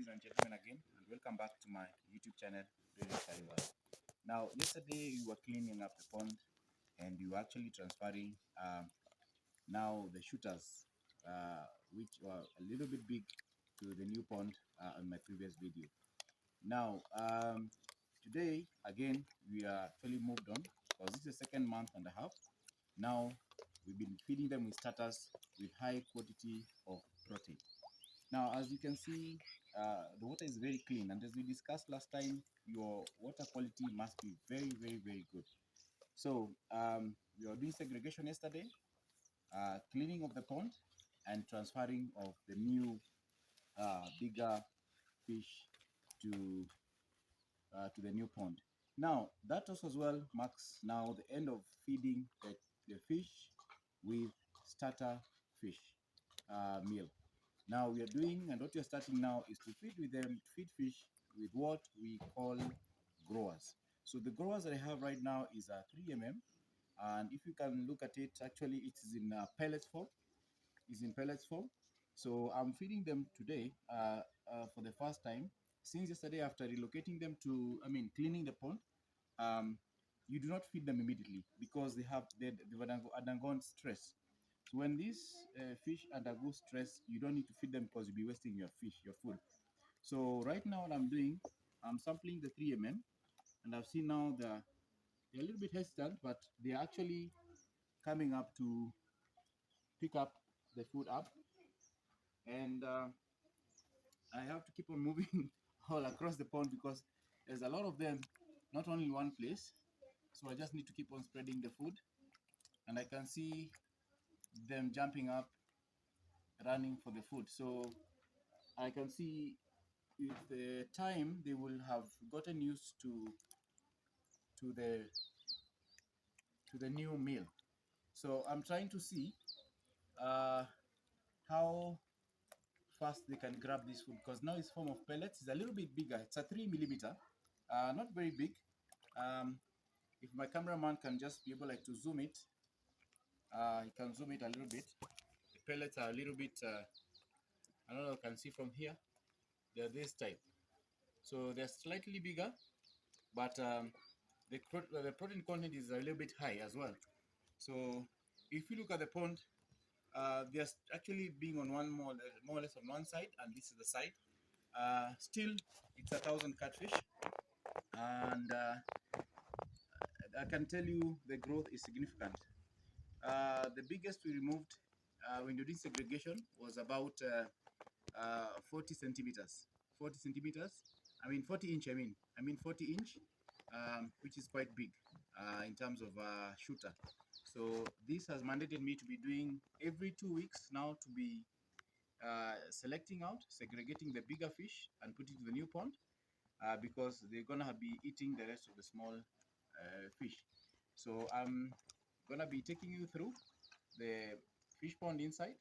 ladies and gentlemen, again, and welcome back to my YouTube channel, Really Study Well. Now, yesterday we were cleaning up the pond and we were actually transferring now the shooters, which were a little bit big, to the new pond on my previous video. Now, today, again, we are actually moved on because this is the second month and a half. Now, we've been feeding them with starters with high quantity of protein. Now, as you can see, the water is very clean, and as we discussed last time, your water quality must be very, very, very good. So we were doing segregation yesterday, cleaning of the pond, and transferring of the new bigger fish to the new pond. Now, that also as well marks now the end of feeding the fish with starter fish meal. Now we are doing, and what we are starting now is to feed fish with what we call growers. So the growers that I have right now is a 3 mm, and if you can look at it, actually it is in pellets form. It's in pellets form. So I'm feeding them today for the first time since yesterday after relocating them to, cleaning the pond. You do not feed them immediately because they've undergone stress. So when these fish undergo stress, you don't need to feed them because you'll be wasting your food. So right now what I'm doing, I'm sampling the 3 mm, and I've seen now they're a little bit hesitant, but they're actually coming up to pick up the food up. And I have to keep on moving all across the pond because there's a lot of them, not only in one place. So I just need to keep on spreading the food. And I can see them jumping up, running for the food. So I can see with the time they will have gotten used to the new meal. So I'm trying to see how fast they can grab this food because now it's form of pellets. It's a little bit bigger. It's a 3 mm, not very big. If my cameraman can just be able to zoom it, he can zoom it a little bit. The pellets are a little bit. I don't know. You can see from here. They're this type. So they're slightly bigger, but the protein content is a little bit high as well. So if you look at the pond, they're actually being on one more or less on one side, and this is the side. Still, it's 1,000 catfish, and I can tell you the growth is significant. The biggest we removed when doing segregation was about 40 centimeters. 40 centimeters. 40 inch. 40 inch, which is quite big in terms of shooter. So this has mandated me to be doing every 2 weeks now to be selecting out, segregating the bigger fish and putting to the new pond because they're gonna be eating the rest of the small fish. So I'm gonna be taking you through the fish pond inside,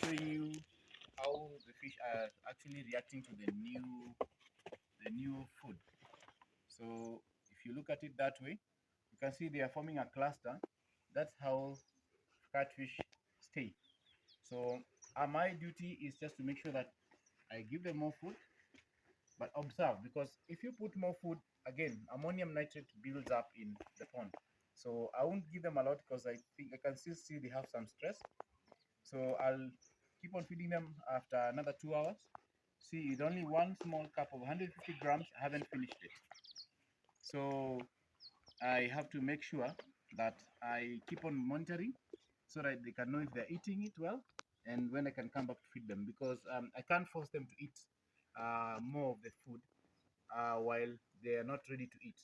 showing you how the fish are actually reacting to the new food. So if you look at it that way, you can see they are forming a cluster. That's how catfish stay. So my duty is just to make sure that I give them more food, but observe, because if you put more food, again, ammonium nitrate builds up in the pond. So I won't give them a lot because I think I can still see they have some stress. So I'll keep on feeding them after another 2 hours. See, it's only one small cup of 150 grams. I haven't finished it. So I have to make sure that I keep on monitoring so that they can know if they're eating it well and when I can come back to feed them, because I can't force them to eat more of the food while they are not ready to eat.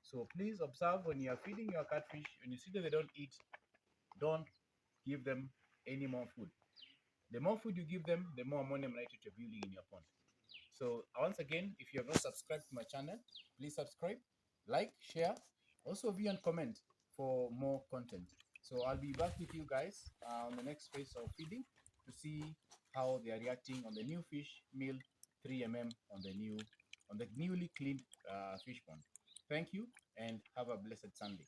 So please observe when you are feeding your catfish, when you see that they don't eat, don't give them any more food. The more food you give them, the more ammonium nitrate you're building in your pond. So once again, if you have not subscribed to my channel, please subscribe, like, share, also view and comment for more content. So I'll be back with you guys on the next phase of feeding to see how they are reacting on the new fish meal 3 mm on the newly cleaned fish pond. Thank you and have a blessed Sunday.